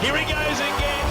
Here he goes again.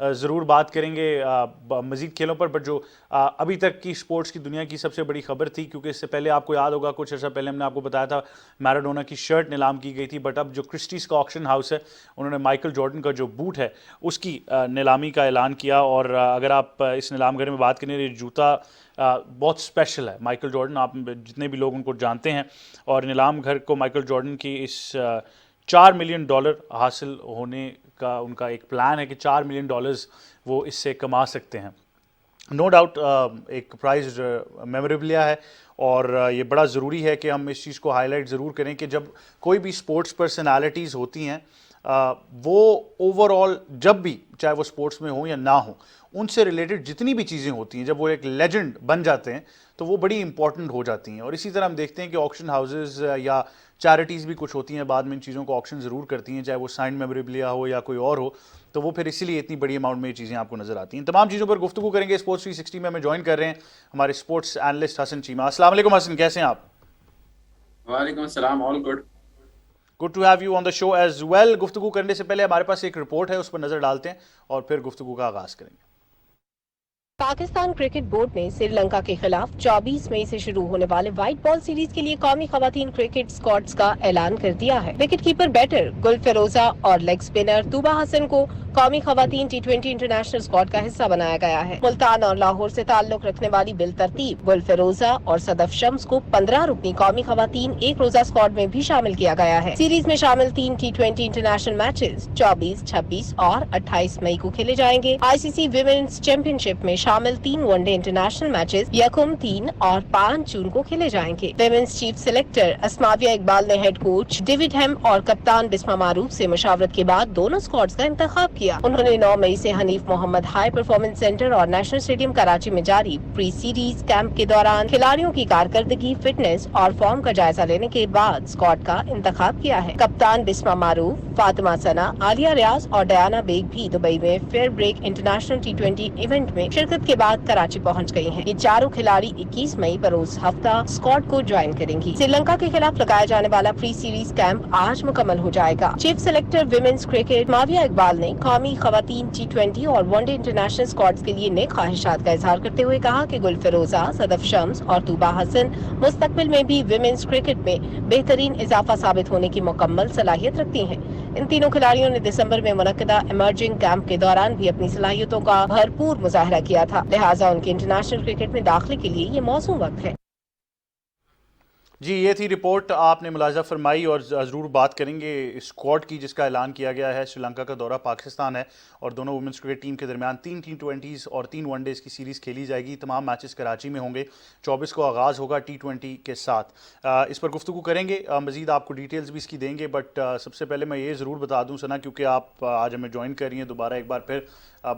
ضرور بات کریں گے مزید کھیلوں پر، بٹ جو ابھی تک کی سپورٹس کی دنیا کی سب سے بڑی خبر تھی، کیونکہ اس سے پہلے آپ کو یاد ہوگا کچھ عرصہ پہلے ہم نے آپ کو بتایا تھا میراڈونا کی شرٹ نیلام کی گئی تھی، بٹ اب جو کرسٹیز کا آکشن ہاؤس ہے انہوں نے مائیکل جارڈن کا جو بوٹ ہے اس کی نیلامی کا اعلان کیا. اور اگر آپ اس نیلام گھر میں بات کریں یہ جوتا بہت اسپیشل ہے. مائیکل جارڈن، آپ جتنے بھی لوگ ان کو جانتے ہیں، اور نیلام گھر کو مائیکل جارڈن کی اس $4 ملین حاصل ہونے کا ان کا ایک پلان ہے کہ $4 ملین وہ اس سے کما سکتے ہیں. نو ڈاؤٹ ایک پرائز میموریبلیا ہے، اور یہ بڑا ضروری ہے کہ ہم اس چیز کو ہائی لائٹ ضرور کریں کہ جب کوئی بھی اسپورٹس پرسنالٹیز ہوتی ہیں وہ اوور آل جب بھی چاہے وہ اسپورٹس میں ہوں یا نہ ہوں، ان سے ریلیٹڈ جتنی بھی چیزیں ہوتی ہیں جب وہ ایک لیجنڈ بن جاتے ہیں تو وہ بڑی امپورٹنٹ ہو جاتی ہیں. اور اسی طرح ہم دیکھتے ہیں کہ آکشن ہاؤسز یا چیریٹیز بھی کچھ ہوتی ہیں بعد میں ان چیزوں کو آکشن ضرور کرتی ہیں، چاہے وہ سائنڈ میموریبلیا ہو یا کوئی اور ہو، تو وہ پھر اسی لیے اتنی بڑی اماؤنٹ میں یہ چیزیں آپ کو نظر آتی ہیں. تمام چیزوں پر گفتگو کریں گے. اسپورٹس 360 میں ہمیں جوائن کر رہے ہیں ہمارے اسپورٹس اینالسٹ حسن چیمہ. السلام علیکم حسن، کیسے ہیں آپ؟ وعلیکم السلام. All good. Good to have you on the show as well. گفتگو کرنے سے پہلے ہمارے پاس ایک رپورٹ ہے، اس پر نظر ڈالتے ہیں اور پھر گفتگو کا آغاز کریں گے. پاکستان کرکٹ بورڈ نے سری لنکا کے خلاف 24 مئی سے شروع ہونے والے وائٹ بال سیریز کے لیے قومی خواتین کرکٹ اسکواڈز کا اعلان کر دیا ہے. وکٹ کیپر بیٹر گل فیروزہ اور لیگ سپنر طوبہ حسن کو قومی خواتین T20 انٹرنیشنل اسکواڈ کا حصہ بنایا گیا ہے. ملتان اور لاہور سے تعلق رکھنے والی بالترتیب گل فیروزہ اور صدف شمس کو 15 رکنی قومی خواتین ایک روزہ اسکواڈ میں بھی شامل کیا گیا ہے. سیریز میں شامل 3 T20 انٹرنیشنل میچز 24, 26 اور 28 مئی کو کھیلے جائیں گے. ICC ویمنز چیمپئن شپ میں شامل 3 ون ڈے انٹرنیشنل میچز 1, 3 اور 5 جون کو کھیلے جائیں گے. ویمنز چیف سلیکٹر اسماویہ اقبال نے ہیڈ کوچ ڈیوڈ ہیم اور کپتان بسمہ معروف سے مشاورت کے بعد دونوں اسکواڈز کا انتخاب کیا. انہوں نے 9 مئی سے حنیف محمد ہائی پرفارمنس سینٹر اور نیشنل اسٹیڈیم کراچی میں جاری پری سیریز کیمپ کے دوران کھلاڑیوں کی کارکردگی، فٹنس اور فارم کا جائزہ لینے کے بعد اسکواڈ کا انتخاب کیا ہے. کپتان بسمہ معروف، فاطمہ ثنا، عالیہ ریاض اور ڈیانا بیگ بھی دبئی میں FairBreak International T20 event میں شرکت کے بعد کراچی پہنچ گئی ہیں. یہ چاروں کھلاڑی 21 مئی بروز ہفتہ اسکواڈ کو جوائن کریں گی. سری لنکا کے خلاف لگایا جانے والا پری سیریز کیمپ آج مکمل ہو جائے گا. Chief selector women's cricket Asmavia Iqbal نے قومی خواتین T20 اور ون ڈے انٹرنیشنل اسکواڈز کے لیے نیک خواہشات کا اظہار کرتے ہوئے کہا کہ گل فیروزہ، صدف شمس اور طوبہ حسن مستقبل میں بھی ویمنز کرکٹ میں بہترین اضافہ ثابت ہونے کی مکمل صلاحیت رکھتی ہیں. ان تینوں کھلاڑیوں نے دسمبر میں منعقدہ ایمرجنگ کیمپ کے دوران بھی اپنی صلاحیتوں کا بھرپور مظاہرہ کیا تھا، لہٰذا ان کے انٹرنیشنل کرکٹ میں داخلے کے لیے یہ موزوں وقت ہے. جی، یہ تھی رپورٹ آپ نے ملاحظہ فرمائی، اور ضرور بات کریں گے اسکواڈ کی جس کا اعلان کیا گیا ہے. سری لنکا کا دورہ پاکستان ہے اور دونوں وومنس کرکٹ ٹیم کے درمیان 3 T20s اور 3 ون ڈیز کی سیریز کھیلی جائے گی. تمام میچز کراچی میں ہوں گے. 24 کو آغاز ہوگا T20 کے ساتھ. اس پر گفتگو کریں گے، مزید آپ کو ڈیٹیلز بھی اس کی دیں گے، بٹ سب سے پہلے میں یہ ضرور بتا دوں ثنا، کیونکہ آپ آج ہمیں جوائن کر رہی ہیں دوبارہ ایک بار پھر،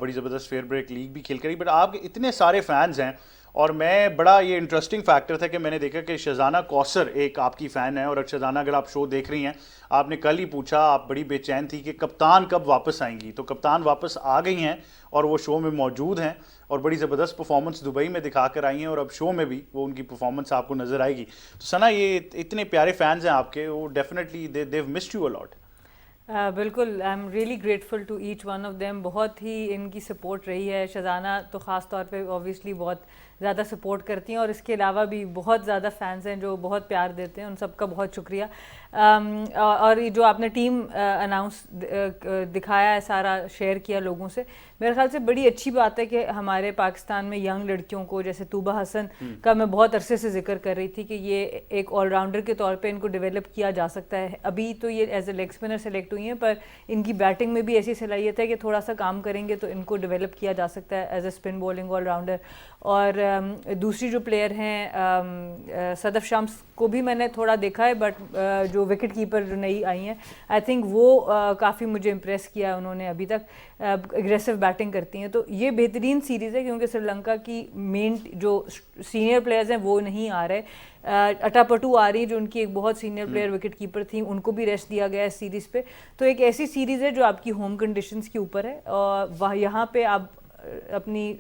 بڑی زبردست فیئر بریک لیگ بھی کھیل کری، بٹ آپ کے اتنے سارے فینز ہیں، اور میں بڑا یہ انٹرسٹنگ فیکٹر تھا کہ میں نے دیکھا کہ شہزانہ کوثر ایک آپ کی فین ہے. اور شہزانہ اگر آپ شو دیکھ رہی ہیں، آپ نے کل ہی پوچھا، آپ بڑی بے چین تھی کہ کپتان کب واپس آئیں گی، تو کپتان واپس آ گئی ہیں اور وہ شو میں موجود ہیں اور بڑی زبردست پرفارمنس دبئی میں دکھا کر آئی ہیں، اور اب شو میں بھی وہ ان کی پرفارمنس آپ کو نظر آئے گی. تو ثنا، یہ اتنے پیارے فینز ہیں آپ کے، وہ definitely they have missed you a lot. بالکل، I am really grateful to each one of them. بہت ہی ان کی سپورٹ رہی ہے. شہزانہ تو خاص طور پہ اوبویسلی بہت زیادہ سپورٹ کرتی ہیں، اور اس کے علاوہ بھی بہت زیادہ فینس ہیں جو بہت پیار دیتے ہیں. ان سب کا بہت شکریہ. اور یہ جو آپ نے ٹیم اناؤنس دکھایا ہے، سارا شیئر کیا لوگوں سے، میرے خیال سے بڑی اچھی بات ہے کہ ہمارے پاکستان میں ینگ لڑکیوں کو، جیسے طوبہ حسن کا میں بہت عرصے سے ذکر کر رہی تھی کہ یہ ایک آل راؤنڈر کے طور پہ ان کو ڈیولپ کیا جا سکتا ہے. ابھی تو یہ as a leg spinner select ہوئی ہیں، پر ان کی بیٹنگ میں بھی ایسی صلاحیت ہے کہ تھوڑا سا کام کریں گے تو ان کو ڈیولپ کیا جا سکتا ہے as a spin bowling all rounder. اور دوسری جو پلیئر ہیں صدف شمس کو بھی میں نے تھوڑا دیکھا ہے، بٹ جو وکٹ کیپر جو نئی آئی ہیں، آئی تھنک وہ کافی مجھے امپریس کیا ہے انہوں نے. ابھی تک اگریسو بیٹنگ کرتی ہیں، تو یہ بہترین سیریز ہے کیونکہ سری لنکا کی مین جو سینئر پلیئرز ہیں وہ نہیں آ رہے. اٹا پٹو آ رہی جو ان کی ایک بہت سینئر پلیئر وکٹ کیپر تھیں، ان کو بھی ریسٹ دیا گیا ہے اس سیریز پہ. تو ایک ایسی سیریز ہے جو آپ کی ہوم کنڈیشنز کے اوپر ہے، اور یہاں پہ آپ اپنی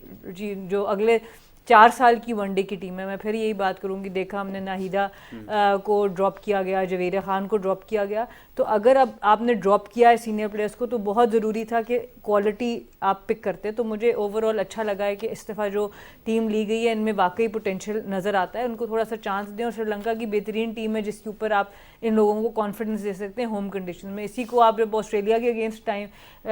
جو اگلے 4 سال کی ون ڈے کی ٹیم ہے. میں پھر یہی بات کروں گی, دیکھا ہم نے ناہیدہ کو ڈراپ کیا گیا, جویریہ خان کو ڈراپ کیا گیا, تو اگر اب آپ نے ڈراپ کیا ہے سینئر پلیئرس کو تو بہت ضروری تھا کہ کوالٹی آپ پک کرتے. تو مجھے اوور آل اچھا لگا ہے کہ اس دفعہ جو ٹیم لی گئی ہے ان میں واقعی پوٹینشیل نظر آتا ہے. ان کو تھوڑا سا چانس دیں, اور سری لنکا کی بہترین ٹیم ہے جس کے اوپر آپ ان لوگوں کو کانفیڈنس دے سکتے ہیں ہوم کنڈیشن میں. اسی کو آپ جب آسٹریلیا کے اگینسٹ ٹائم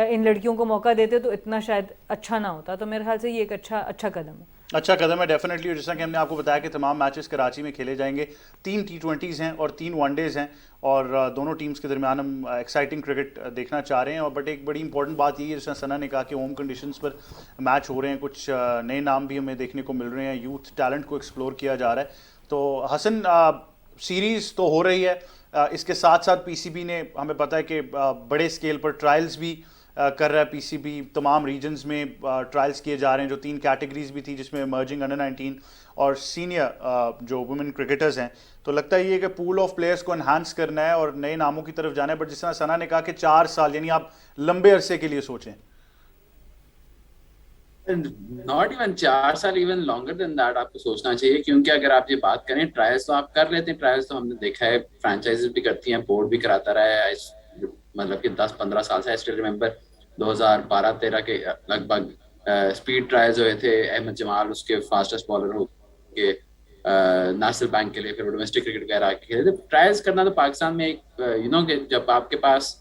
ان لڑکیوں کو موقع دیتے تو اتنا شاید اچھا نہ ہوتا. تو میرے خیال سے یہ ایک اچھا قدم ہے. اچھا قدم ہے ڈیفینیٹلی. اور جیسا کہ ہم نے آپ کو بتایا کہ تمام میچز کراچی میں کھیلے جائیں گے. 3 T20s ہیں اور 3 ون ڈیز ہیں, اور دونوں ٹیمز کے درمیان ہم ایکسائٹنگ کرکٹ دیکھنا چاہ رہے ہیں. اور بٹ ایک بڑی امپورٹنٹ بات یہ ہے, جیسا ثنا نے کہا کہ ہوم کنڈیشنز پر میچ ہو رہے ہیں, کچھ نئے نام بھی ہمیں دیکھنے کو مل رہے ہیں, یوتھ ٹیلنٹ کو ایکسپلور کیا جا رہا ہے. تو حسن, سیریز تو ہو رہی ہے, اس کے ساتھ ساتھ پی سی بی نے ہمیں پتہ ہے کہ بڑے اسکیل پر ٹرائلز بھی کر رہا ہے. پی سی بی تمام ریجنز میں ٹرائلز کیے جا رہے ہیں, جو 3 کیٹیگریز بھی تھی جس میں ایمرجنگ انڈر 19 اور سینئر جو وومن کرکٹرز ہیں. تو لگتا ہے یہ کہ پول آف پلیئرز کو انہانس کرنا ہے اور نئے ناموں کی طرف جانا ہے. بٹ جس طرح ثنا نے کہا کہ 4 سال, یعنی آپ لمبے عرصے کے لیے سوچیں. ناٹ ایون 4 سال, ایون لانگر دین دیٹ آپ کو سوچنا چاہیے. کیونکہ اگر آپ یہ بات کریں, ٹرائلس تو آپ کر لیتے ہیں, ٹرائلس تو ہم نے دیکھا ہے فرانچائزز بھی کرتی ہیں, بورڈ بھی کراتا رہا ہے, مطلب کہ 10-15 سال سے. آئی اسٹل ریممبر 2012-13 کے لگ بھگ اسپیڈ ٹرائلز ہوئے تھے. احمد جمال اس کے فاسٹسٹ بالر ہو کے نیشنل بینک کے لیے, پھر ڈومیسٹک کرکٹ وغیرہ کھیلے تھے. ٹرائلز کرنا تو پاکستان میں ایک کہ جب آپ کے پاس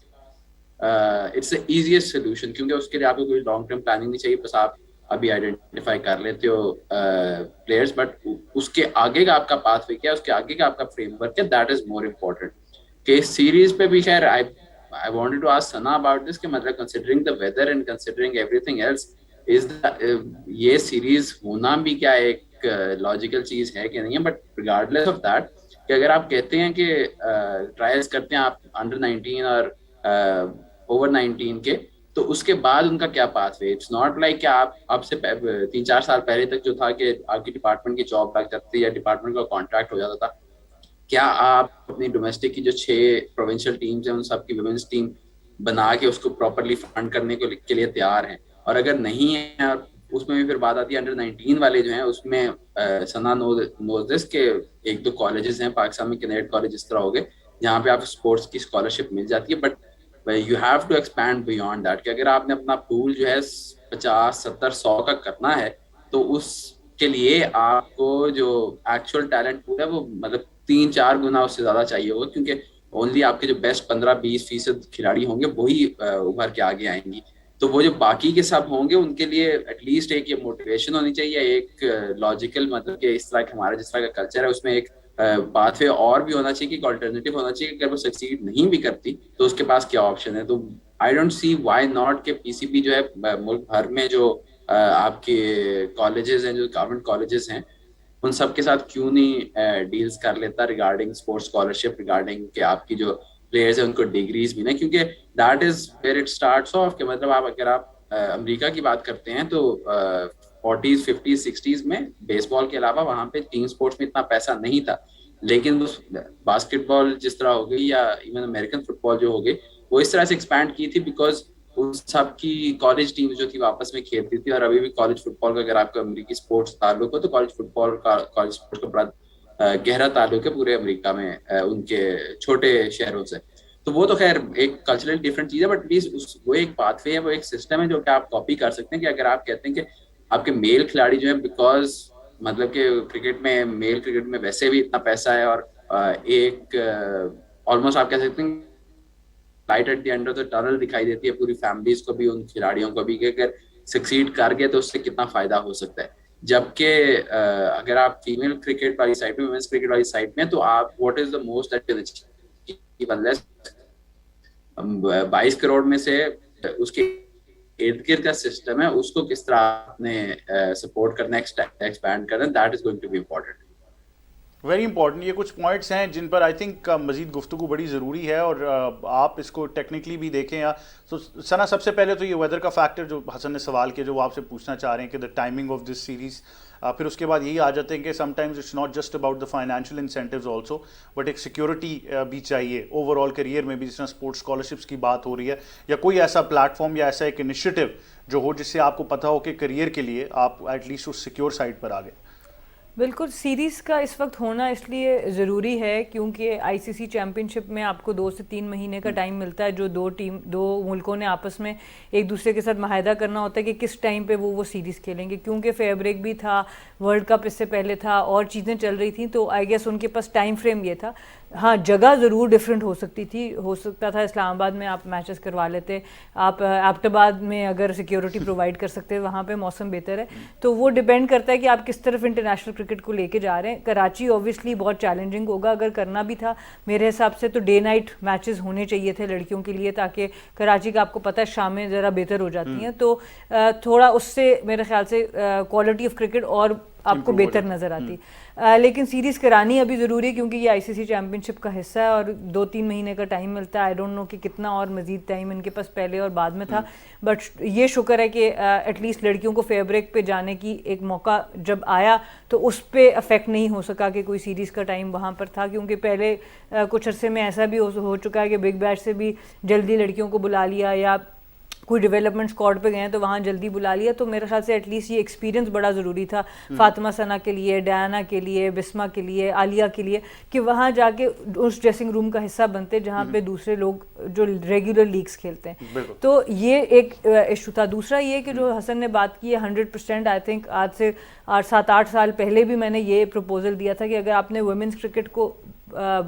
اٹس اے ایزیسٹ سولوشن, کیونکہ اس کے لیے آپ کو کوئی لانگ ٹرم پلاننگ نہیں چاہیے, بس آپ ابھی آئیڈینٹیفائی کر لیتے ہو پلیئرس, بٹ اس کے آگے کا آپ کا پاتھ وے کیا ہے, اس کے آگے کا آپ کا فریم ورک ہے, دیٹ از مور امپورٹنٹ. کہ اس سیریز پہ بھی خیر I wanted to ask Sana about this کہ مطلب considering the weather and considering everything else is یہ سیریز ہونا بھی کیا ایک لاجیکل چیز ہے کہ نہیں ہے. بٹ regardless of that کہ اگر آپ کہتے ہیں کہ ٹرائلز کرتے ہیں آپ انڈر 19 اور اوور 19 کے, تو اس کے بعد ان کا کیا pathway. It's not like کہ آپ سے 3-4 سال پہلے تک جو تھا کہ آپ کی ڈپارٹمنٹ کی جاب لگ جاتی یا ڈپارٹمنٹ کا کانٹریکٹ ہو جاتا تھا, کیا آپ اپنی ڈومیسٹک کی جو 6 پروونشل ٹیمز ہیں ان سب کی ویمنس ٹیم بنا کے اس کو پراپرلی فنڈ کرنے کے لیے تیار ہیں؟ اور اگر نہیں ہے, اور اس میں بھی پھر بات آتی ہے انڈر 19 والے جو ہیں, اس میں ثنا نوز دس کے 1-2 کالجز ہیں پاکستان میں, کینیڈ کالج اس طرح ہو گئے جہاں پہ آپ اسپورٹس کی اسکالرشپ مل جاتی ہے. But you have to expand beyond that, کہ اگر آپ نے اپنا پول جو ہے 50-70-100 کا کرنا ہے, تو اس کے لیے آپ کو جو ایکچوئل ٹیلنٹ پول ہے وہ مطلب 3-4 گنا اس سے زیادہ چاہیے ہوگا, کیونکہ اونلی آپ کے جو بیسٹ 15-20% کھلاڑی ہوں گے وہی ابھر کے آگے آئیں گی. تو وہ جو باقی کے سب ہوں گے ان کے لیے ایٹ لیسٹ ایک یہ موٹیویشن ہونی چاہیے, ایک لاجیکل, مطلب کہ اس طرح ہمارا جس طرح کا کلچر ہے اس میں ایک پاتھ وے اور بھی ہونا چاہیے, کہ ایک الٹرنیٹیو ہونا چاہیے کہ اگر وہ سکسیڈ نہیں بھی کرتی تو اس کے پاس کیا آپشن ہے. تو I don't see why not کہ پی سی بی جو ہے ملک بھر میں جو آپ کے کالجز ہیں, جو گورنمنٹ کالجز ہیں, ان سب کے ساتھ کیوں نہیں ڈیلز کر لیتا ریگارڈنگ اسپورٹس اسکالرشپ, ریگارڈنگ کہ آپ کی جو پلیئرز ہیں ان کو ڈگریز بھی نا, کیونکہ that is where it starts of. کہ مطلب اگر آپ امریکہ کی بات کرتے ہیں تو 40s 50s 60s میں بیس بال کے علاوہ وہاں پہ ٹیم اسپورٹس میں اتنا پیسہ نہیں تھا, لیکن باسکٹ بال جس طرح ہو گئی یا ایون امیریکن فٹ بال جو ہو گئی, وہ اس طرح سے ایکسپینڈ کی تھی بیکاز ان سب کی کالج ٹیم جو تھی واپس میں کھیلتی تھی. اور ابھی بھی کالج فٹ بال کا اگر آپ کا امریکی اسپورٹس تعلق ہو تو کالج فٹ بال کا کالج اسپورٹس کا بڑا گہرا تعلق ہے پورے امریکہ میں ان کے چھوٹے شہروں سے. تو وہ تو خیر ایک کلچرل ڈفرینٹ چیز ہے, بٹ پلیز وہ ایک پاتھ وے ہے, وہ ایک سسٹم ہے جو کہ آپ کاپی کر سکتے ہیں. کہ اگر آپ کہتے ہیں کہ آپ کے میل کھلاڑی جو ہیں, بیکاز مطلب کہ کرکٹ میں میل کرکٹ میں ویسے بھی اتنا پیسہ ہے, اور ایک آلموسٹ آپ کہہ سکتے ہیں light at the end of the tunnel دکھائی دیتی ہے پوری فیملیز کو بھی, ان کھلاڑیوں کو بھی, کہ اگر سکسیڈ کر گئے تو اس سے کتنا فائدہ ہو سکتا ہے. جبکہ اگر آپ فیمیل کرکٹ والی سائڈ میں, ویمنس کرکٹ والی سائڈ میں, تو آپ what is the most that can achieve, unless 22 crore میں سے اس کے ارد گرد کا سسٹم ہے, اس کو کس طرح آپ نے سپورٹ کرنا ہے, ایکسپینڈ کرنا, that is going to be important. Very important. یہ کچھ پوائنٹس ہیں جن پر آئی تھنک مزید گفتگو بڑی ضروری ہے, اور آپ اس کو ٹیکنیکلی بھی دیکھیں. تو ثنا, سب سے پہلے تو یہ ویدر کا فیکٹر جو حسن نے سوال کیا, جو وہ آپ سے پوچھنا چاہ رہے ہیں کہ the timing of this series. پھر اس کے بعد یہی آ جاتے ہیں کہ sometimes it's not just about the financial incentives also, but ایک سیکورٹی بھی چاہیے اوور آل کریئر میں بھی. جس طرح اسپورٹس اسکالرشپس کی بات ہو رہی ہے, یا کوئی ایسا پلیٹ فارم یا ایسا ایک انیشیٹو جو ہو جس سے آپ کو پتہ ہو کہ کریئر کے لیے آپ ایٹ لیسٹ اس سیکیور سائڈ پر آ گئے. بالکل سیریز کا اس وقت ہونا اس لیے ضروری ہے کیونکہ آئی سی سی چیمپئن شپ میں آپ کو 2 سے 3 مہینے کا ٹائم ملتا ہے جو دو ملکوں نے آپس میں ایک دوسرے کے ساتھ معاہدہ کرنا ہوتا ہے کہ کس ٹائم پہ وہ سیریز کھیلیں گے. کیونکہ فیئر بریک بھی تھا, ورلڈ کپ اس سے پہلے تھا, اور چیزیں چل رہی تھیں, تو آئی گیس ان کے پاس ٹائم فریم یہ تھا. ہاں جگہ ضرور ڈفرینٹ ہو سکتی تھی, ہو سکتا تھا اسلام آباد میں آپ میچز کروا لیتے, آپ ایبٹ آباد میں اگر سیکیورٹی پرووائڈ کر سکتے وہاں پہ موسم بہتر ہے, تو وہ ڈپینڈ کرتا ہے کہ آپ کس طرف انٹرنیشنل کرکٹ کو لے کے جا رہے ہیں. کراچی اوبویسلی بہت چیلنجنگ ہوگا, اگر کرنا بھی تھا میرے حساب سے تو ڈے نائٹ میچز ہونے چاہیے تھے لڑکیوں کے لیے, تاکہ کراچی کا آپ کو پتہ ہے شامیں ذرا بہتر ہو جاتی ہیں, تو تھوڑا اس سے میرے خیال سے کوالٹی آف کرکٹ اور آپ کو بہتر نظر آتی. لیکن سیریز کرانی ابھی ضروری ہے کیونکہ یہ آئی سی سی چیمپئن شپ کا حصہ ہے اور 2-3 مہینے کا ٹائم ملتا ہے. آئی ڈونٹ نو کہ کتنا اور مزید ٹائم ان کے پاس پہلے اور بعد میں تھا, بٹ یہ شکر ہے کہ ایٹ لیسٹ لڑکیوں کو فیئر بریک پہ جانے کی ایک موقع جب آیا تو اس پہ افیکٹ نہیں ہو سکا کہ کوئی سیریز کا ٹائم وہاں پر تھا, کیونکہ پہلے کچھ عرصے میں ایسا بھی ہو چکا ہے کہ بگ بیش سے بھی جلدی لڑکیوں کو بلا لیا, یا کوئی ڈیولپمنٹ اسکواڈ پہ گئے ہیں تو وہاں جلدی بلا لیا. تو میرے خیال سے ایٹ لیسٹ یہ ایکسپیرینس بڑا ضروری تھا فاطمہ ثنا کے لیے, ڈیانا کے لیے, بسمہ کے لیے, عالیہ کے لیے, کہ وہاں جا کے اس ڈریسنگ روم کا حصہ بنتے جہاں پہ دوسرے لوگ جو ریگولر لیگز کھیلتے ہیں. تو یہ ایک ایشو تھا. دوسرا یہ کہ جو حسن نے بات کی ہے 100%, آئی تھنک آج سے 7-8 سال پہلے بھی میں نے یہ پروپوزل دیا تھا کہ اگر آپ نے ویمنس کرکٹ کو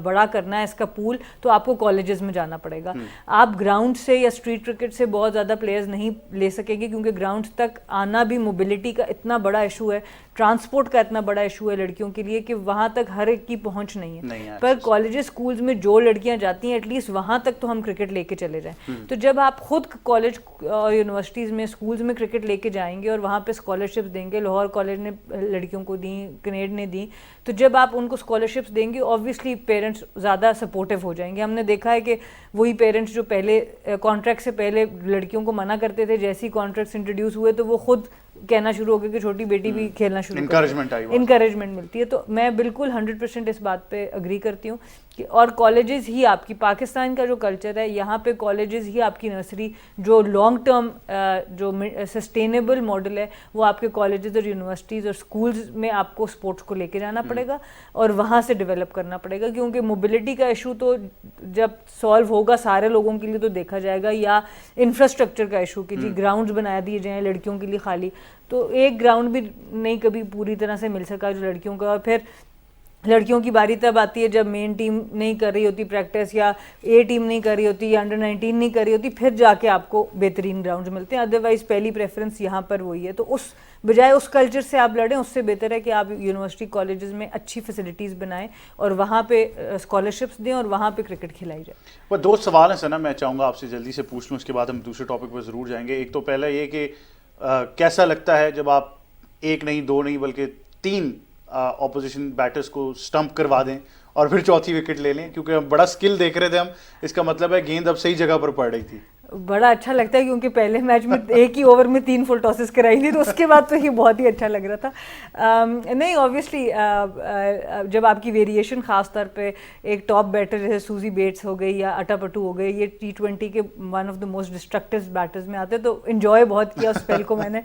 بڑا کرنا ہے اس کا پول, تو آپ کو کالجز میں جانا پڑے گا. آپ گراؤنڈ سے یا اسٹریٹ کرکٹ سے بہت زیادہ پلیئرز نہیں لے سکیں گے, کیونکہ گراؤنڈ تک آنا بھی موبلٹی کا اتنا بڑا ایشو ہے, ٹرانسپورٹ کا اتنا بڑا ایشو ہے لڑکیوں کے لیے کہ وہاں تک ہر ایک کی پہنچ نہیں ہے. پر کالجز اسکولز میں جو لڑکیاں جاتی ہیں ایٹ لیسٹ وہاں تک تو ہم کرکٹ لے کے چلے جائیں. تو جب آپ خود کالج اور یونیورسٹیز میں اسکولز میں کرکٹ لے کے جائیں گے اور وہاں پہ اسکالرشپس دیں گے, لاہور کالج نے لڑکیوں کو دیں, کنیڈ نے دیں, تو جب آپ ان کو اسکالرشپس دیں گے اوبویسلی پیرنٹس زیادہ سپورٹیو ہو جائیں گے. ہم نے دیکھا ہے کہ وہی پیرنٹس جو پہلے کانٹریکٹ سے پہلے لڑکیوں کو منع کرتے تھے, جیسے ہی کانٹریکٹس انٹروڈیوس ہوئے تو وہ خود کہنا شروع ہو گیا کہ چھوٹی بیٹی بھی کھیلنا شروع, انکریجمنٹ ملتی ہے. تو میں بالکل 100% اس بات پہ اگری کرتی ہوں کہ اور کالجز ہی آپ کی, پاکستان کا جو کلچر ہے یہاں پہ کالجز ہی آپ کی نرسری, جو لانگ ٹرم جو سسٹینیبل ماڈل ہے وہ آپ کے کالجز اور یونیورسٹیز اور اسکولز میں آپ کو اسپورٹس کو لے کے جانا پڑے گا اور وہاں سے ڈیولپ کرنا پڑے گا. کیونکہ موبلٹی کا ایشو تو جب سالو ہوگا سارے لوگوں کے لیے تو دیکھا جائے گا, یا انفراسٹرکچر کا ایشو کہ جی گراؤنڈز بنا دیے جائیں لڑکیوں کے لیے خالی, تو ایک گراؤنڈ بھی نہیں کبھی پوری طرح سے مل سکا جو لڑکیوں کا. اور پھر لڑکیوں کی باری تب آتی ہے جب مین ٹیم نہیں کر رہی ہوتی پریکٹس, یا اے ٹیم نہیں کر رہی ہوتی, یا انڈر-19 نہیں کر رہی ہوتی, پھر جا کے آپ کو بہترین گراؤنڈز ملتے ہیں. ادروائز پہلی پریفرنس یہاں پر وہی ہے. تو اس بجائے اس کلچر سے آپ لڑیں, اس سے بہتر ہے کہ آپ یونیورسٹی کالجز میں اچھی فیسلٹیز بنائیں اور وہاں پہ اسکالرشپس دیں اور وہاں پہ کرکٹ کھلائی جائے. وہ 2 سوال ہیں سنا, میں چاہوں گا آپ سے جلدی سے پوچھ لوں, اس کے بعد ہم دوسرے ٹاپک پہ ضرور جائیں گے. ایک تو پہلا یہ کہ کیسا لگتا ہے جب آپ 1 نہیں 2 نہیں بلکہ 3 اپوزیشن بیٹرز کو سٹمپ کروا دیں اور پھر چوتھی وکٹ لے لیں, کیونکہ ہم بڑا سکل دیکھ رہے تھے ہم, اس کا مطلب ہے گیند اب صحیح جگہ پر پڑ رہی تھی. بڑا اچھا لگتا ہے کیونکہ پہلے میچ میں ایک ہی اوور میں 3 فل ٹاسز کرائی تھی, تو اس کے بعد تو یہ بہت ہی اچھا لگ رہا تھا. نہیں اوبویسلی جب آپ کی ویریشن خاص طور پہ ایک ٹاپ بیٹر جیسے سوزی بیٹس ہو گئی یا اٹا پٹو ہو گئی, یہ T20 کے one of the most destructive batters میں آتے, تو انجوائے بہت کیا اس اسپیل کو, میں نے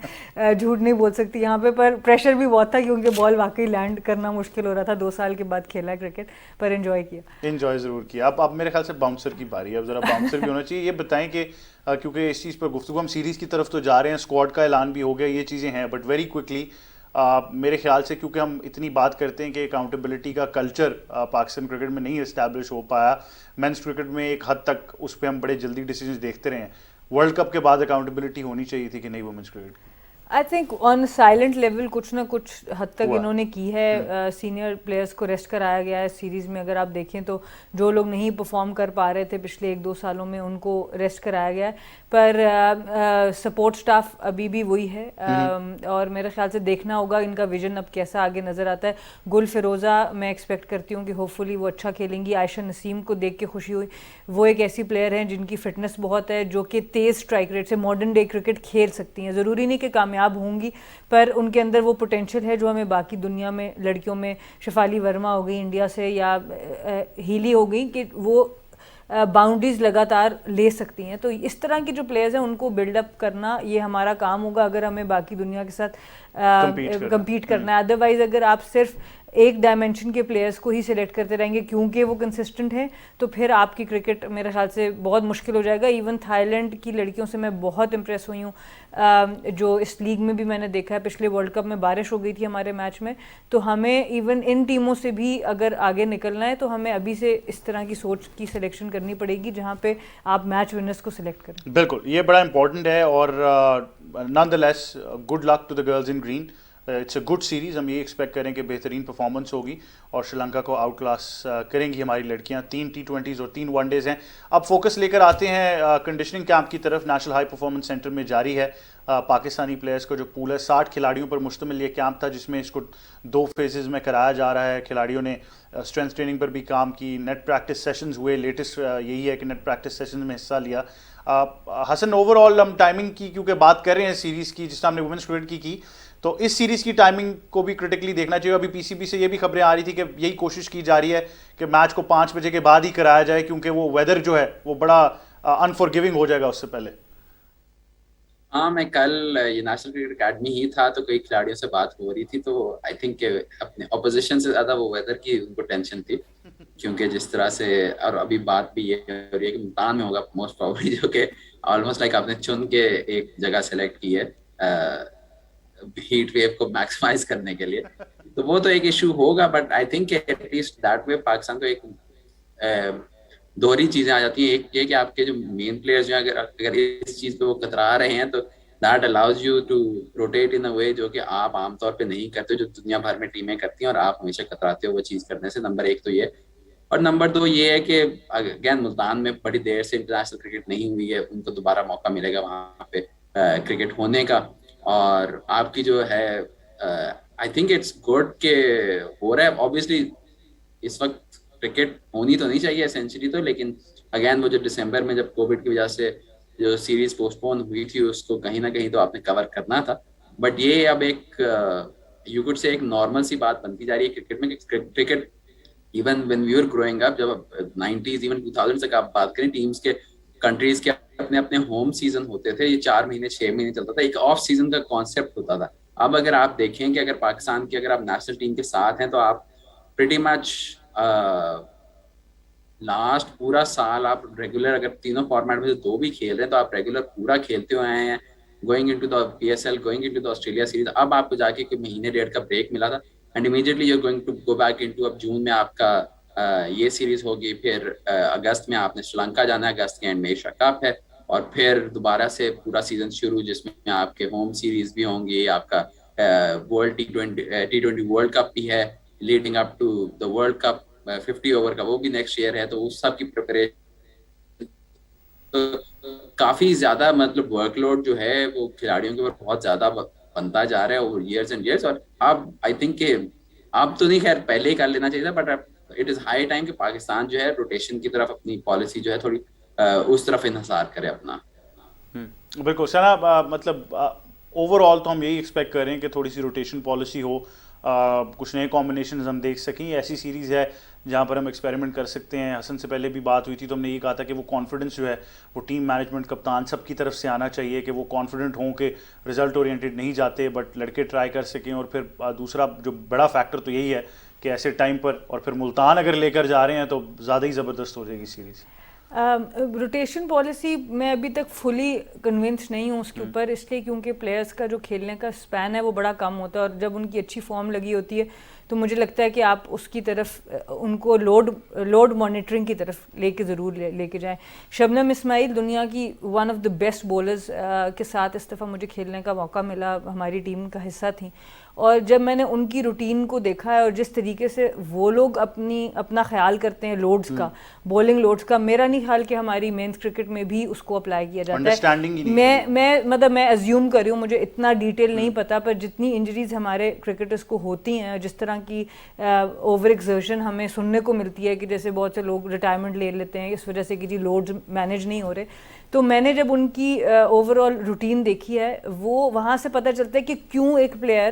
جھوٹ نہیں بول سکتی یہاں پہ. پر پریشر بھی بہت تھا کیونکہ بال واقعی لینڈ کرنا مشکل ہو رہا تھا, 2 سال کے بعد کھیلا کرکٹ, پر انجوائے کیا. انجوائے ضرور کیا. اب میرے خیال سے باؤنسر کی باری ہے, اب ذرا باؤنسر بھی ہونا چاہیے. یہ بتائیں کہ کیونکہ اس چیز پر گفتگو, ہم سیریز کی طرف تو جا رہے ہیں, اسکواڈ کا اعلان بھی ہو گیا, یہ چیزیں ہیں, بٹ ویری کوئکلی میرے خیال سے کیونکہ ہم اتنی بات کرتے ہیں کہ اکاؤنٹیبلٹی کا کلچر پاکستان کرکٹ میں نہیں اسٹیبلش ہو پایا. مینس کرکٹ میں ایک حد تک اس پہ ہم بڑے جلدی ڈیسیجنز دیکھتے رہے ہیں. ورلڈ کپ کے بعد اکاؤنٹیبلٹی ہونی چاہیے تھی کہ نہیں womens cricket? I think on silent level کچھ نہ کچھ حد تک انہوں نے کی ہے. سینئر پلیئرس کو ریسٹ کرایا گیا ہے سیریز میں. اگر آپ دیکھیں تو جو لوگ نہیں پرفارم کر پا رہے تھے پچھلے 1-2 سالوں میں, ان کو ریسٹ کرایا گیا ہے. پر سپورٹ سٹاف ابھی بھی وہی ہے, اور میرے خیال سے دیکھنا ہوگا ان کا ویژن اب کیسا آگے نظر آتا ہے. گل فیروزہ میں ایکسپیکٹ کرتی ہوں کہ ہوپ فلی وہ اچھا کھیلیں گی. عائشہ نسیم کو دیکھ کے خوشی ہوئی, وہ ایک ایسی پلیئر ہیں جن کی فٹنس بہت ہے, جو کہ تیز اسٹرائک ریٹ سے ماڈرن ڈے کرکٹ کھیل سکتی ہیں. ضروری نہیں کہ کامیاب ہوں گی, پر ان کے اندر وہ پوٹینشیل ہے جو ہمیں باقی دنیا میں لڑکیوں میں شفالی ورما ہو گئی انڈیا سے, یا ہیلی ہو گئی, کہ وہ باؤنڈریز لگاتار لے سکتی ہیں. تو اس طرح کی جو پلیئرز ہیں ان کو بلڈ اپ کرنا یہ ہمارا کام ہوگا اگر ہمیں باقی دنیا کے ساتھ کمپیٹ کرنا ہے. ادروائز اگر آپ صرف ایک ڈائمینشن کے پلیئرز کو ہی سلیکٹ کرتے رہیں گے کیونکہ وہ کنسسٹنٹ ہیں تو پھر آپ کی کرکٹ میرے خیال سے بہت مشکل ہو جائے گا. ایون تھائی لینڈ کی لڑکیوں سے میں بہت امپریس ہوئی ہوں, جو اس لیگ میں بھی میں نے دیکھا ہے. پچھلے ورلڈ کپ میں بارش ہو گئی تھی ہمارے میچ میں, تو ہمیں ایون ان ٹیموں سے بھی اگر آگے نکلنا ہے تو ہمیں ابھی سے اس طرح کی سوچ کی سلیکشن کرنی پڑے گی جہاں پہ آپ میچ ونرز کو سلیکٹ کریں. بالکل, یہ بڑا امپورٹنٹ ہے. اور nonetheless good luck to the girls in green. It's a good series. ہم یہ ایکسپیکٹ کریں کہ بہترین پرفارمنس ہوگی اور شری لنکا کو آؤٹ کلاس کریں گی ہماری لڑکیاں. 3 T20s اور 3 ون ڈیز ہیں. اب فوکس لے کر آتے ہیں کنڈیشننگ کیمپ کی طرف. نیشنل ہائی پرفارمنس سینٹر میں جاری ہے پاکستانی پلیئرز کو جو پول ہے. 60 کھلاڑیوں پر مشتمل یہ کیمپ تھا جس میں اس کو 2 فیزز میں کرایا جا رہا ہے. کھلاڑیوں نے اسٹرینتھ ٹریننگ پر بھی کام کی, نیٹ پریکٹس سیشنز ہوئے. لیٹسٹ یہی ہے کہ نیٹ پریکٹس سیشنز میں حصہ لیا. حسن, اوور آل ہم ٹائمنگ کی کیونکہ بات کر رہے ہیں سیریز کی, جس طرح ہم نے وومنس کرکٹ کی, تو اس سیریز کی ٹائمنگ کو بھی کرٹیکلی دیکھنا چاہیے. ابھی پی سی بی سے یہ بھی خبریں آ رہی تھی کہ یہی کوشش کی جا رہی ہے کہ میچ کو 5 بجے کے بعد ہی کرایا جائے کیونکہ وہ ویدر جو ہے وہ بڑا انفارگیونگ ہو جائے گا اس سے پہلے. ہاں, میں کل یہ نیشنل کرکٹ اکیڈمی ہی تھا تو کئی کھلاڑیوں سے بات ہو رہی تھی, تو آئی تھنک کہ اپنے اپوزیشن سے زیادہ وہ ویدر کی ان کو ٹینشن تھی کیونکہ جس طرح سے, اور ابھی بات بھی یہ ہو رہی ہے کہ ملتان میں ہوگا موسٹ پروبیبلی, جو کہ آلموسٹ لائک آپ نے چن کے ایک جگہ سلیکٹ کی ہے ہیٹ ویو کو میکسیمائز کرنے کے لیے, تو وہ تو ایک ایشو ہوگا. But I think at least that way Pakistan کو ایک دوہری چیزیں آ جاتی ہیں. ایک یہ کہ آپ کے جو مین پلیئرز جو ہیں اگر اس چیز پہ وہ کترا رہے ہیں تو that allows you to rotate in a way جو کہ آپ عام طور پہ نہیں کرتے, جو دنیا بھر میں ٹیمیں کرتی ہیں اور آپ ہمیشہ کتراتے ہو وہ چیز کرنے سے. نمبر 1 تو یہ, اور نمبر 2 یہ ہے کہ اگین ملتان میں بڑی دیر سے انٹرنیشنل کرکٹ نہیں ہوئی ہے, ان کو دوبارہ موقع ملے گا وہاں پہ کرکٹ ہونے کا. اور آپ کی جو ہے آئی تھنک اٹس گڈ کہ ہو رہا ہے. آبویسلی اس وقت کرکٹ ہونی تو نہیں چاہیے اسینشلی تو, لیکن اگین وہ جو دسمبر میں جب کووڈ کی وجہ سے جو سیریز پوسٹ پون ہوئی تھی اس کو کہیں نہ کہیں تو آپ نے کور کرنا تھا. بٹ یہ اب ایک یو کوڈ سے ایک نارمل سی بات بنتی جا رہی ہے کرکٹ میں. Cricket even when we are growing up, جب 90s ایون 2000 تک آپ بات کریں, ٹیمز کے کنٹریز کے اپنے اپنے ہوم سیزن ہوتے تھے, یہ 4 مہینے 6 مہینے چلتا تھا, ایک آف سیزن کا کانسیپٹ ہوتا تھا. اب اگر آپ دیکھیں کہ اگر پاکستان کی اگر آپ نیشنل ٹیم کے ساتھ ہیں تو آپ پریٹی مچ لاسٹ پورا سال آپ ریگولر اگر تینوں فارمیٹ میں سے 2 بھی کھیل رہے ہیں تو آپ ریگولر پورا کھیلتے ہوئے آئے ہیں, going into the PSL, going into the Australia series. اب آپ کو جا کے مہینے 1.5 کا بریک ملا تھا and immediately you are going to go back into, اب جون میں آپ کا یہ سیریز ہوگی, پھر اگست میں آپ نے سری لنکا جانا ہے, اگست کے اینڈ میں ایشیا کپ ہے, اور پھر دوبارہ سے پورا سیزن شروع جس میں آپ کے ہوم سیریز بھی ہوں گی, آپ کا ورلڈ T20 ورلڈ کپ بھی ہے leading up to the world cup 50 over کا, وہ بھی نیکسٹ ایئر ہے. تو اس سب کی پریپریشن کافی زیادہ مطلب ورک لوڈ جو ہے وہ کھلاڑیوں کے اوپر بہت زیادہ بنتا جا رہا ہے اوور ایئرز اینڈ ایئرز. اور اب آئی تھنک کہ اب تو نہیں, خیر پہلے ہی کر لینا چاہیے تھا, but it is high time کہ پاکستان جو ہے روٹیشن کی طرف اپنی پالیسی جو ہے تھوڑی اس طرف انحصار کرے اپنا. بالکل سنا, مطلب اوور آل تو ہم یہی ایکسپیکٹ کر رہے ہیں کہ تھوڑی سی روٹیشن پالیسی ہو, کچھ نئے کمبینیشنز ہم دیکھ سکیں. ایسی سیریز ہے جہاں پر ہم ایکسپیریمنٹ کر سکتے ہیں. حسن سے پہلے بھی بات ہوئی تھی تو ہم نے یہ کہا تھا کہ وہ کانفیڈنس جو ہے وہ ٹیم مینجمنٹ, کپتان سب کی طرف سے آنا چاہیے کہ وہ کانفیڈنٹ ہوں کہ رزلٹ اورینٹیڈ نہیں جاتے بٹ لڑکے ٹرائی کر سکیں. اور پھر دوسرا جو بڑا فیکٹر تو یہی ہے کہ ایسے ٹائم پر, اور پھر ملتان اگر لے کر جا رہے ہیں تو زیادہ ہی زبردست ہو جائے گی سیریز. روٹیشن پالیسی میں ابھی تک فلی کنونس نہیں ہوں اس کے اوپر, اس لیے کیونکہ پلیئرس کا جو کھیلنے کا اسپین ہے وہ بڑا کم ہوتا ہے, اور جب ان کی اچھی فارم لگی ہوتی ہے تو مجھے لگتا ہے کہ آپ اس کی طرف ان کو لوڈ مانیٹرنگ کی طرف لے کے ضرور لے کے جائیں. شبنم اسماعیل دنیا کی one of the best bowlers کے ساتھ اس دفعہ مجھے کھیلنے کا موقع ملا, ہماری ٹیم کا حصہ تھیں, اور جب میں نے ان کی روٹین کو دیکھا ہے اور جس طریقے سے وہ لوگ اپنا خیال کرتے ہیں لوڈز کا, بولنگ لوڈز کا, میرا نہیں خیال کہ ہماری مینس کرکٹ میں بھی اس کو اپلائی کیا جاتا ہے. میں ایزیوم کر رہی ہوں, مجھے اتنا ڈیٹیل نہیں پتا, پر جتنی انجریز ہمارے کرکٹرز کو ہوتی ہیں, جس طرح کی اوور ایکزرشن ہمیں سننے کو ملتی ہے کہ جیسے بہت سے لوگ ریٹائرمنٹ لے لیتے ہیں اس وجہ سے کہ جی لوڈز مینیج نہیں ہو رہے, تو میں نے جب ان کی اوور آل روٹین دیکھی ہے وہ وہاں سے پتہ چلتا ہے کہ کیوں ایک پلیئر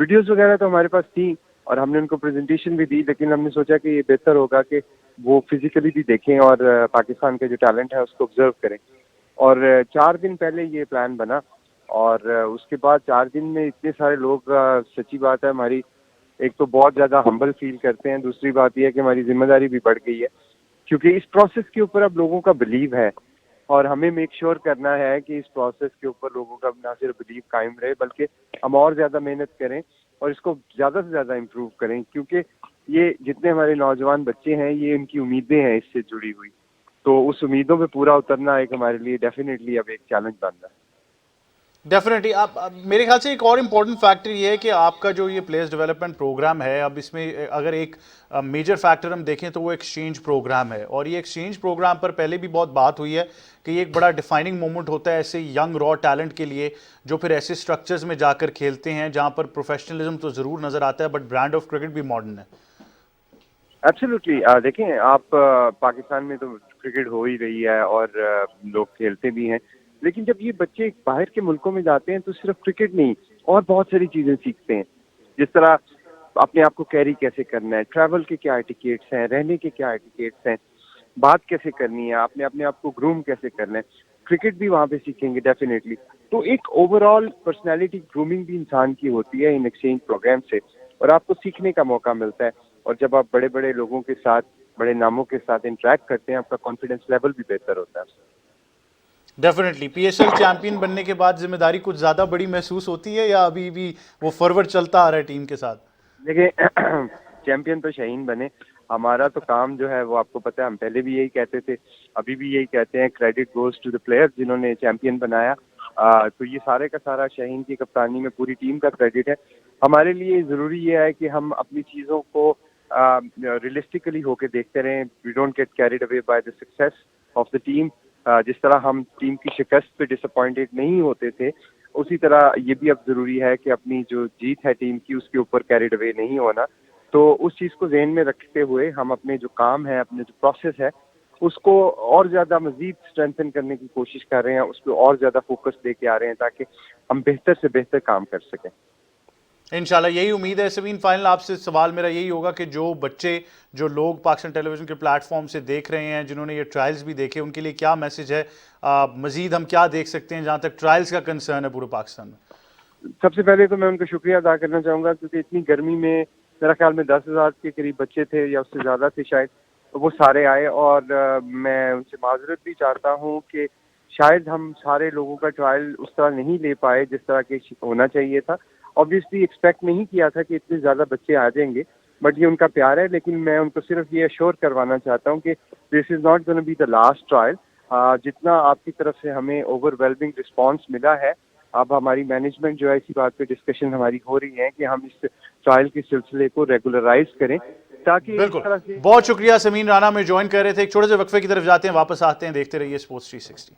ویڈیوز وغیرہ تو ہمارے پاس تھیں اور ہم نے ان کو پریزنٹیشن بھی دی, لیکن ہم نے سوچا کہ یہ بہتر ہوگا کہ وہ فزیکلی بھی دیکھیں اور پاکستان کا جو ٹیلنٹ ہے اس کو آبزرو کریں. اور 4 دن پہلے یہ پلان بنا اور اس کے بعد 4 دن میں اتنے سارے لوگ, سچی بات ہے ہماری ایک تو بہت زیادہ ہمبل فیل کرتے ہیں, دوسری بات یہ ہے کہ ہماری ذمہ داری بھی بڑھ گئی ہے کیونکہ اس پروسیس کے اوپر اب لوگوں کا بلیو ہے اور ہمیں میک شیور کرنا ہے کہ اس پروسیس کے اوپر لوگوں کا نہ صرف بلیو قائم رہے بلکہ ہم اور زیادہ محنت کریں اور اس کو زیادہ سے زیادہ امپروو کریں, کیونکہ یہ جتنے ہمارے نوجوان بچے ہیں یہ ان کی امیدیں ہیں اس سے جڑی ہوئی, تو اس امیدوں پہ پورا اترنا ایک ہمارے لیے ڈیفینیٹلی اب ایک چیلنج بن رہا ہے. ڈیفینیٹلی. اب میرے خیال سے ایک اور امپورٹنٹ فیکٹر یہ ہے کہ آپ کا جو یہ پلیئرز ڈیولپمنٹ پروگرام ہے, اب اس میں اگر ایک میجر فیکٹر ہم دیکھیں تو وہ ایکسچینج پروگرام ہے, اور یہ ایکسچینج پروگرام پر پہلے بھی بہت بات ہوئی ہے کہ یہ ایک بڑا ڈیفائننگ مومنٹ ہوتا ہے ایسے ینگ را ٹیلنٹ کے لیے جو پھر ایسے اسٹرکچرز میں جا کر کھیلتے ہیں جہاں پر پروفیشنلزم تو ضرور نظر آتا ہے بٹ برانڈ آف کرکٹ بھی ماڈرن ہے. ایبسلیوٹلی. دیکھیں آپ پاکستان میں تو کرکٹ ہو ہی رہی ہے اور لوگ کھیلتے بھی ہیں, لیکن جب یہ بچے باہر کے ملکوں میں جاتے ہیں تو صرف کرکٹ نہیں اور بہت ساری چیزیں سیکھتے ہیں, جس طرح اپنے آپ کو کیری کیسے کرنا ہے, ٹریول کے کیا ایٹیکیٹس ہیں, رہنے کے کیا ایٹیکیٹس ہیں, بات کیسے کرنی ہے, آپ نے اپنے آپ کو گروم کیسے کرنا ہے, کرکٹ بھی وہاں پہ سیکھیں گے ڈیفینیٹلی. تو ایک اوور آل پرسنالٹی گرومنگ بھی انسان کی ہوتی ہے ان ایکسچینج پروگرام سے, اور آپ کو سیکھنے کا موقع ملتا ہے, اور جب آپ بڑے بڑے لوگوں کے ساتھ بڑے ناموں کے ساتھ انٹریکٹ کرتے ہیں آپ کا کانفیڈنس لیول بھی بہتر ہوتا ہے. Definitely. P S L champion بننے کے بعد ذمہ داری کچھ زیادہ بڑی محسوس ہوتی ہے یا ابھی بھی وہ فارورڈ چلتا آ رہا ہے ٹیم کے ساتھ؟ دیکھیں چیمپئن تو شاہین بنے, ہمارا تو کام جو ہے وہ آپ کو پتہ ہے ہم پہلے بھی یہی کہتے تھے, ابھی بھی یہی کہتے ہیں, credit goes to the player جنہوں نے چیمپئن بنایا. تو یہ سارے کا سارا شاہین کی کپتانی میں پوری ٹیم کا کریڈٹ ہے. ہمارے لیے ضروری یہ ہے کہ ہم اپنی چیزوں کو ریئلسٹکلی ہو کے دیکھتے رہیں. We don't get carried away by the success of the team. جس طرح ہم ٹیم کی شکست پہ ڈس اپوائنٹڈ نہیں ہوتے تھے, اسی طرح یہ بھی اب ضروری ہے کہ اپنی جو جیت ہے ٹیم کی اس کے اوپر کیریڈ اوے نہیں ہونا. تو اس چیز کو ذہن میں رکھتے ہوئے ہم اپنے جو کام ہے, اپنے جو پروسیس ہے اس کو اور زیادہ مزید اسٹرینتھن کرنے کی کوشش کر رہے ہیں, اس پہ اور زیادہ فوکس دے کے آ رہے ہیں تاکہ ہم بہتر سے بہتر کام کر سکیں. انشاءاللہ یہی امید ہے. سمین فائنل آپ سے سوال میرا یہی ہوگا کہ جو بچے جو لوگ پاکستان ٹیلی ویژن کے پلیٹ فارم سے دیکھ رہے ہیں, جنہوں نے یہ ٹرائلز بھی دیکھے, ان کے لیے کیا میسج ہے, مزید ہم کیا دیکھ سکتے ہیں جہاں تک ٹرائلز کا کنسرن ہے پورے پاکستان میں؟ سب سے پہلے تو میں ان کا شکریہ ادا کرنا چاہوں گا کیونکہ اتنی گرمی میں میرا خیال میں 10,000 کے قریب بچے تھے یا اس سے زیادہ تھے شاید, وہ سارے آئے, اور میں ان سے معذرت بھی چاہتا ہوں کہ شاید ہم سارے لوگوں کا ٹرائل اس طرح نہیں لے پائے جس طرح کہ ہونا چاہیے تھا. آبویسلی ایکسپیکٹ نہیں کیا تھا کہ اتنے زیادہ بچے آ جائیں گے, بٹ یہ ان کا پیار ہے. لیکن میں ان کو صرف یہ ایشور کروانا چاہتا ہوں کہ this is not gonna be the last trial. جتنا آپ کی طرف سے ہمیں اوور ویلمنگ رسپانس ملا ہے, اب ہماری مینجمنٹ جو ہے اسی بات پہ ڈسکشن ہماری ہو رہی ہے کہ ہم اس ٹرائل کے سلسلے کو ریگولرائز کریں تاکہ بالکل. بہت شکریہ. سمین رانا میں جوائن کر رہے تھے. ایک چھوٹے سے وقفے کی طرف جاتے ہیں, واپس آتے ہیں, دیکھتے رہیے اسپورٹس 360.